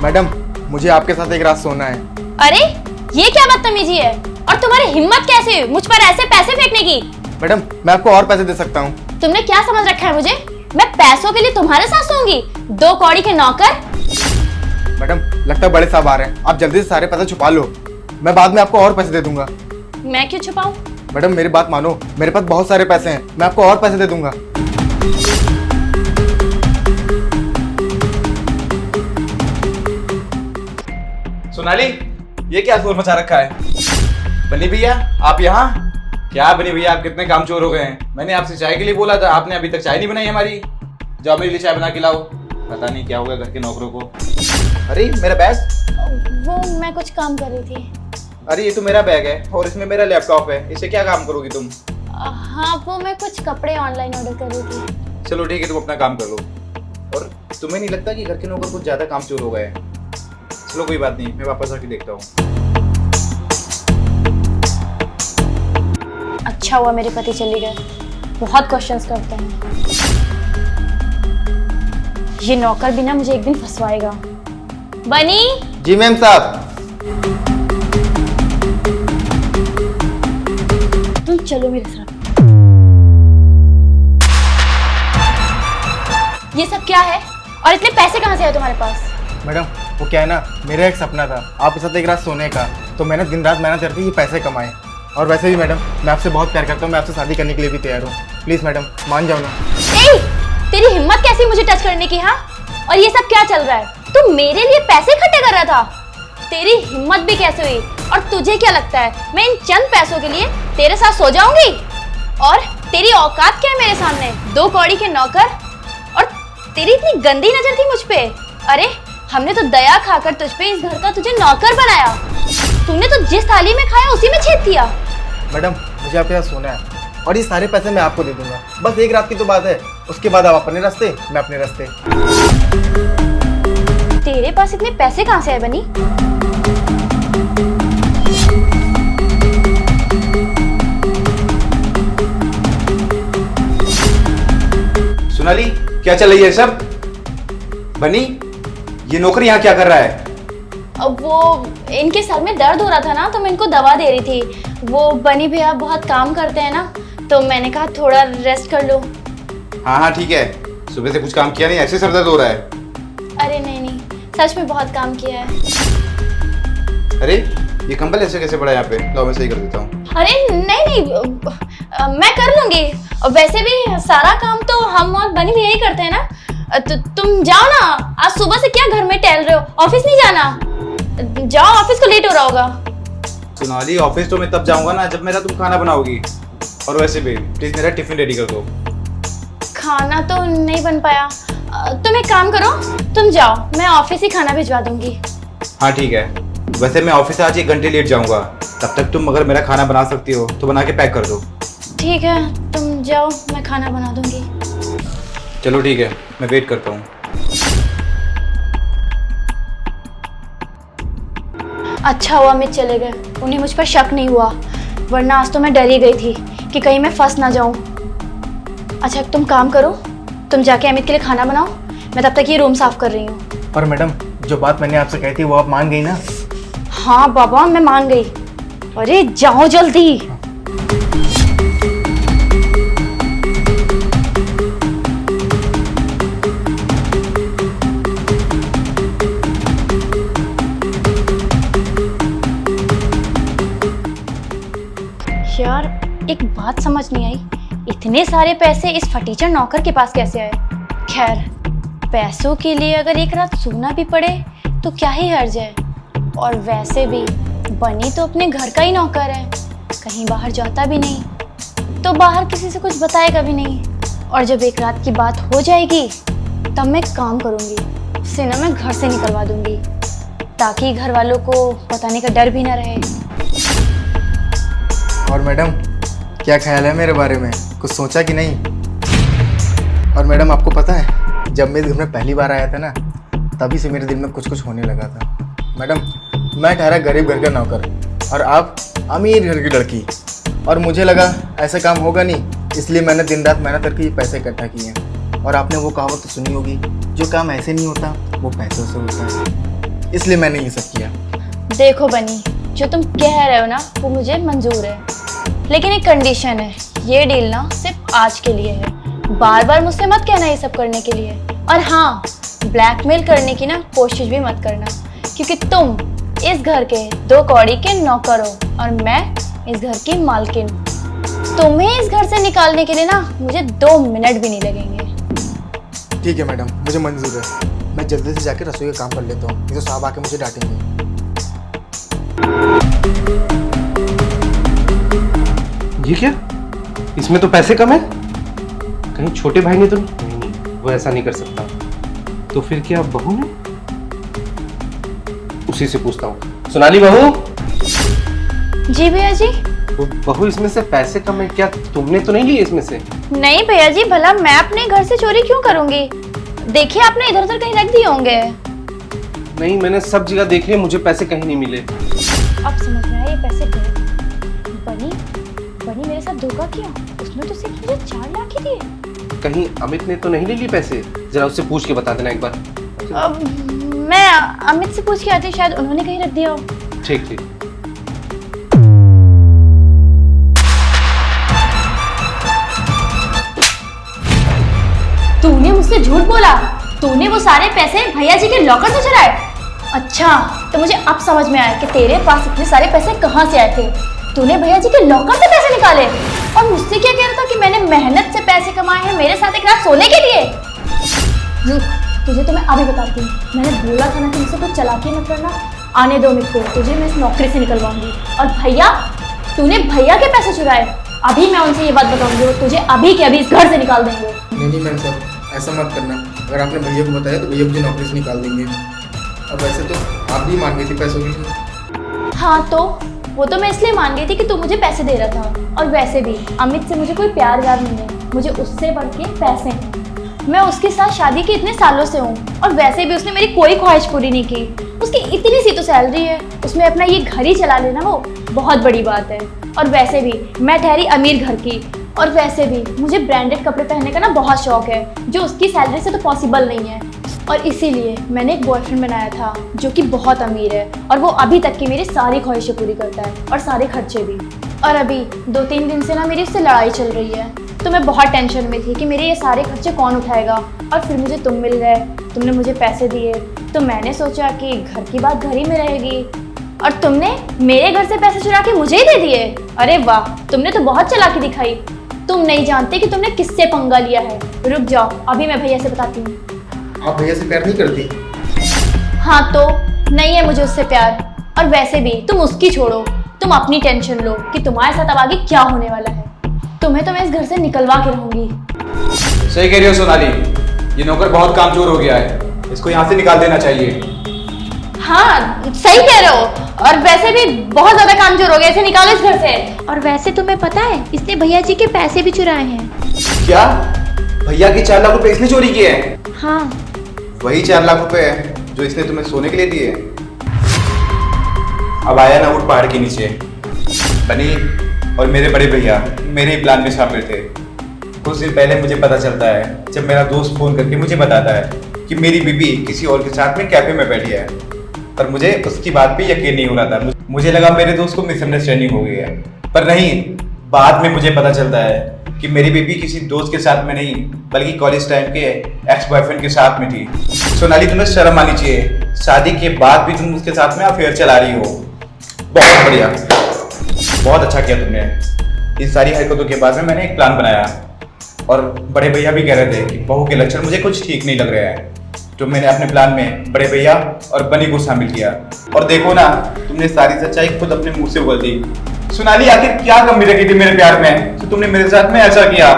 Madam, मुझे आपके साथ एक रात सोना है। अरे ये क्या बदतमीजी है, और तुम्हारी हिम्मत कैसे हुई मुझ पर ऐसे पैसे फेंकने की? मैडम, मैं आपको और पैसे दे सकता हूँ। तुमने क्या समझ रखा है मुझे? मैं पैसों के लिए तुम्हारे साथ सोऊंगी? 2 कौड़ी के नौकर। मैडम, लगता है बड़े साहब आ रहे हैं, आप जल्दी से सारे पैसे छुपा लो, मैं बाद में आपको और पैसे दे दूंगा। मैं क्यों छुपाऊं? मैडम मेरी बात मानो, मेरे पास बहुत सारे पैसे हैं, मैं आपको और पैसे दे दूंगा। सोनाली, ये क्या शोर मचा रखा है? बनी भैया, आप यहाँ? क्या बनी भैया, आप कितने कामचोर हो गए हैं? मैंने आपसे चाय के लिए बोला था, आपने अभी तक चाय नहीं बनाई हमारी। जाओ मेरे लिए चाय बना के लाओ। पता नहीं क्या होगा घर के नौकरों को। अरे मेरा बैग। वो मैं कुछ काम कर रही थी। अरे ये तो मेरा बैग है और इसमें मेरा लैपटॉप है, इससे क्या काम करोगी तुम? हाँ, वो मैं कुछ कपड़े ऑनलाइन ऑर्डर कर रही थी। चलो ठीक है, तुम अपना काम कर लो। और तुम्हें नहीं लगता कि घर के नौकर कुछ ज्यादा कामचोर हो गए हैं? चलो कोई बात नहीं, मैं वापस आके देखता हूँ। अच्छा हुआ मेरे पति चले गए, बहुत क्वेश्चंस करते हैं। ये नौकर भी ना मुझे एक दिन फंसवाएगा। बनी। जी मैम साहब। तुम चलो मेरे साथ। ये सब क्या है, और इतने पैसे कहाँ से आए तुम्हारे पास? मैडम, वो क्या है ना, मेरा एक सपना था आपके साथ एक रात सोने का, तो मैंने दिन रात मेहनत करके ये पैसे कमाए। और वैसे भी मैडम, मैं आपसे बहुत प्यार करता हूँ, मैं आपसे शादी करने के लिए भी तैयार हूँ। प्लीज़ मैडम, मान जाओ ना। ए, तेरी हिम्मत कैसी मुझे टच करने की? हाँ, और ये सब क्या चल रहा है? तू मेरे लिए पैसे इकट्ठे कर रहा था? तेरी हिम्मत भी कैसे हुई? और तुझे क्या लगता है मैं इन चंद पैसों के लिए तेरे साथ सो जाऊंगी? और तेरी औकात क्या है मेरे सामने? 2 कौड़ी के नौकर, और तेरी इतनी गंदी नजर थी मुझ पे। अरे हमने तो दया खाकर तुझ पे इस घर का तुझे नौकर बनाया, तूने तो जिस थाली में खाया उसी में छेद किया। मैडम, मुझे आपके साथ सोना है और ये सारे पैसे मैं आपको दे दूंगा। बस एक रात की तो बात है, उसके बाद आप अपने रास्ते, मैं अपने रास्ते। तेरे पास इतने पैसे कहाँ से आए बनी? सोनाली, क्या चल रही है सब? बनी, ये नौकर यहाँ क्या कर रहा है? अब वो इनके सर में दर्द हो रहा था ना, तो मैं इनको दवा दे रही थी। वो बनी भैया बहुत काम करते हैं ना, तो मैंने कहा थोड़ा रेस्ट कर लो। हाँ हाँ ठीक है, सुबह से कुछ काम किया नहीं, ऐसे सर दर्द हो रहा है? अरे नहीं नहीं, सच में बहुत काम किया है। अरे ये कंबल ऐसे कैसे पड़ा यहाँ पे? लो मैं सही कर देता हूँ। अरे नहीं नहीं, मैं कर लूंगी। वैसे भी सारा काम तो हम और बनी भैया ही करते हैं ना। तुम जाओ ना, आज सुबह से क्या घर में टहल रहे हो? ऑफिस नहीं जाना? जाओ, ऑफिस को लेट हो रहा होगा। सोनाली, ऑफिस तो मैं तब जाऊंगा ना जब मेरा तुम खाना बनाओगी। और वैसे भी प्लीज मेरा टिफिन रेडी कर दो। खाना तो नहीं बन पाया। तुम एक काम करो, तुम जाओ, मैं ऑफिस ही खाना भिजवा दूंगी। हाँ ठीक है, वैसे मैं ऑफिस से आज 1 घंटे लेट जाऊंगा, तब तक तुम अगर मेरा खाना बना सकती हो तो बना के पैक कर दो। ठीक है, तुम जाओ, मैं खाना बना दूंगी। चलो ठीक है, मैं वेट करता हूँ। अच्छा हुआ अमित चले गए, उन्हें मुझ पर शक नहीं हुआ, वरना आज तो मैं डर ही गई थी कि कहीं मैं फंस ना जाऊं। अच्छा तुम काम करो, तुम जाके अमित के लिए खाना बनाओ, मैं तब तक ये रूम साफ कर रही हूँ। और मैडम, जो बात मैंने आपसे कही थी वो आप मान गई ना? हाँ बाबा, मैं मान गई। अरे जाओ जल्दी। यार एक बात समझ नहीं आई, इतने सारे पैसे इस फटीचर नौकर के पास कैसे आए? खैर, पैसों के लिए अगर एक रात सोना भी पड़े तो क्या ही हर्ज है। और वैसे भी बनी तो अपने घर का ही नौकर है, कहीं बाहर जाता भी नहीं, तो बाहर किसी से कुछ बताएगा भी नहीं। और जब एक रात की बात हो जाएगी तब मैं काम करूंगी, उसे ना मैं घर से निकलवा दूंगी, ताकि घर वालों को बताने का डर भी ना रहे। और मैडम, क्या ख्याल है मेरे बारे में? कुछ सोचा कि नहीं? और मैडम आपको पता है, जब मैं इस घर में पहली बार आया था ना, तभी से मेरे दिल में कुछ कुछ होने लगा था। मैडम, मैं ठहरा गरीब घर का नौकर और आप अमीर घर की लड़की, और मुझे लगा ऐसा काम होगा नहीं, इसलिए मैंने दिन रात मेहनत करके ये पैसे इकट्ठा किए हैं। और आपने वो कहावत तो सुनी होगी, जो काम ऐसे नहीं होता वो पैसों से होता है। इसलिए मैंने ये सब किया। देखो बनी, जो तुम कह रहे हो ना वो मुझे मंजूर है, लेकिन एक कंडीशन है। ये डील ना सिर्फ आज के लिए है, बार बार मुझसे मत कहना ये सब करने के लिए। और हाँ, ब्लैकमेल करने की ना कोशिश भी मत करना, क्योंकि तुम इस घर के 2 कौड़ी के नौकर हो और मैं इस घर की मालकिन हूँ। तुम्हें इस घर से निकालने के लिए ना मुझे 2 मिनट भी नहीं लगेंगे। ठीक है मैडम, मुझे मंजूर है। मैं जल्दी से जाके रसोई का काम कर लेता हूँ, नहीं तो साहब आके मुझे डांटेंगे। ये क्या? इसमें तो पैसे कम है। कहीं छोटे भाई ने तो नहीं, वो ऐसा नहीं कर सकता। तो फिर क्या बहू ने? उसी से पूछता हूँ। सोनाली बहू। जी भैया जी। वो बहू, इसमें से पैसे कम है क्या? तुमने तो नहीं लिए इसमें से? नहीं भैया जी, भला मैं अपने घर से चोरी क्यों करूंगी? देखिए आपने इधर उधर कहीं रख दिए होंगे। नहीं, मैंने सब जगह देख लिया, मुझे पैसे कहीं नहीं मिले। अब समझ में आया ये पैसे गए। बनी मेरे साथ धोखा किया, उसने तो सिर्फ मुझे 4 लाख ही दिए। कहीं अमित ने तो नहीं ले लिए पैसे? जरा उससे पूछ के बता देना एक बार। मैं अमित से पूछ के आती, शायद उन्होंने कहीं रख दिया हो। ठीक ठीक। तूने मुझसे झूठ बोला, तूने वो सारे पैसे भैया जी के लॉकर से चुराए। अच्छा, तो मुझे अब समझ में आया कि तेरे पास इतने सारे पैसे कहाँ से आए थे। तूने भैया जी के लॉकर से पैसे निकाले और मुझसे क्या कह रहा था कि मैंने मेहनत से पैसे कमाए हैं मेरे साथ एक रात सोने के लिए। रुक, तुझे तो मैं अभी बताती हूँ। मैंने बोला था ना कि मुझसे कुछ चालाकी मत करना। आने दो मेरे को, तुझे मैं इस नौकरी से निकलवाऊंगी। और भैया, तूने भैया के पैसे चुराए, अभी मैं उनसे ये बात बताऊंगी, वो तुझे अभी के अभी इस घर से निकाल देंगे। नहीं मैम साहब, ऐसा मत करना। अगर आपने भैया को बताया तो भैया मुझे नौकरी से निकाल देंगे। और वैसे तो आप भी मान गई थी पैसों के लिए। हाँ, तो वो तो मैं इसलिए मान गई थी कि तू मुझे पैसे दे रहा था। और वैसे भी अमित से मुझे कोई प्यार व्यार नहीं है, मुझे उससे बढ़ के पैसे हैं। मैं उसके साथ शादी के इतने सालों से हूँ और वैसे भी उसने मेरी कोई ख्वाहिश पूरी नहीं की। उसकी इतनी सी तो सैलरी है, उसमें अपना ये घर ही चला लेना वो बहुत बड़ी बात है। और वैसे भी मैं ठहरी अमीर घर की, और वैसे भी मुझे ब्रांडेड कपड़े पहनने का ना बहुत शौक है, जो उसकी सैलरी से तो पॉसिबल नहीं है। और इसीलिए मैंने एक बॉयफ्रेंड बनाया था जो कि बहुत अमीर है, और वो अभी तक की मेरी सारी ख्वाहिशें पूरी करता है और सारे खर्चे भी। और अभी 2-3 दिन से ना मेरी उससे लड़ाई चल रही है, तो मैं बहुत टेंशन में थी कि मेरे ये सारे खर्चे कौन उठाएगा। और फिर मुझे तुम मिल गए, तुमने मुझे पैसे दिए, तो मैंने सोचा कि घर की बात घर ही में रहेगी। और तुमने मेरे घर से पैसे चुरा के मुझे ही दे दिए। अरे वाह, तुमने तो बहुत चालाकी दिखाई। तुम नहीं जानते कि तुमने किससे पंगा लिया है। रुक जाओ, अभी मैं भैया से बताती हूँ। आप भैया से प्यार नहीं करती? हाँ, तो नहीं है मुझे उससे प्यार। और वैसे भी तुम उसकी छोड़ो, तुम अपनी टेंशन लो कि तुम्हारे साथ अब आगे क्या होने वाला है। तुम्हें तो मैं इस घर से निकलवा के रहूंगी। सही कह रही हो सोनाली, ये नौकर बहुत कामचोर हो गया है, इसको यहाँ से निकाल देना चाहिए। हाँ, सही कह रहे हो। और वैसे भी बहुत ज्यादा कामचोर हो गया, इसे निकालो इस घर से। और वैसे तुम्हें पता है, इसने भैया जी के पैसे भी चुराए हैं। क्या? भैया के 4 लाख रुपए इसने चोरी किए हैं? हाँ। वही 4 लाख रुपए जो इसने तुम्हें सोने के लिए दिए। अब आया ना उठ पहाड़ के नीचे। बनी और मेरे बड़े भैया मेरे ही प्लान में शामिल थे। कुछ दिन पहले मुझे पता चलता है जब मेरा दोस्त फोन करके मुझे बताता है कि मेरी बीबी किसी और के साथ में कैफे में बैठी है, पर मुझे उसकी बात पे यकीन नहीं हो रहा था। मुझे लगा मेरे दोस्त को मिसअंडरस्टैंडिंग हो गई है, पर नहीं। बाद में मुझे पता चलता है कि मेरी बीबी किसी दोस्त के साथ में नहीं, बल्कि कॉलेज टाइम के एक्स बॉयफ्रेंड के साथ में थी। सोनाली, तुम्हें शर्म आनी चाहिए, शादी के बाद भी तुम उसके साथ में अफेयर चला रही हो। बहुत बढ़िया, बहुत अच्छा किया तुमने। इन सारी हरकतों के बाद में मैंने एक प्लान बनाया, और बड़े भैया भी कह रहे थे कि बहू के लक्षण मुझे कुछ ठीक नहीं लग रहे हैं। तो मैंने अपने प्लान में बड़े भैया और बनी को शामिल किया, और देखो ना, तुमने सारी सच्चाई खुद अपने मुंह से उगल दी। सोनाली, आखिर क्या कमी रखी थी मेरे प्यार में तो तुमने मेरे साथ में ऐसा किया?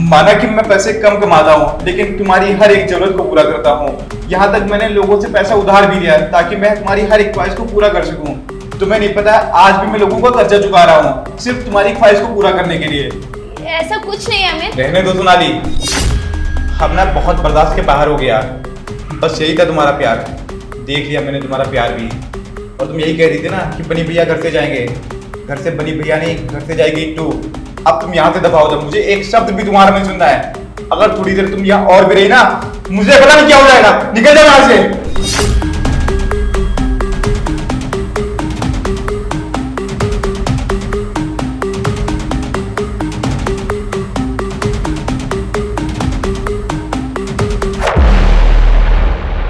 माना कि मैं पैसे कम कमाता हूँ, लेकिन तुम्हारी हर एक जरूरत को पूरा करता हूँ। यहाँ तक मैंने लोगों से पैसा उधार भी लिया ताकि मैं तुम्हारी हर एक ख्वाहिश को पूरा कर सकूँ। तुम्हें नहीं पता, आज भी मैं लोगों का कर्जा चुका रहा हूँ सिर्फ तुम्हारी ख्वाहिश को पूरा करने के लिए। ऐसा कुछ नहीं है अमित। रहने दो सोनाली, हम ना बहुत बर्दाश्त के बाहर हो गया। बस यही था तुम्हारा प्यार, देख लिया मैंने तुम्हारा प्यार भी। और तुम यही कह रही थी ना कि बनी भैया घर से जाएंगे, घर से बनी भैया नहीं, घर से जाएगी तू। अब तुम यहाँ से दबाओ दो, मुझे एक शब्द भी तुम्हारा नहीं सुनना है। अगर थोड़ी देर तुम यहाँ और भी रही ना, मुझे पता नहीं क्या हो जाएगा। निकल जाओ यहाँ से।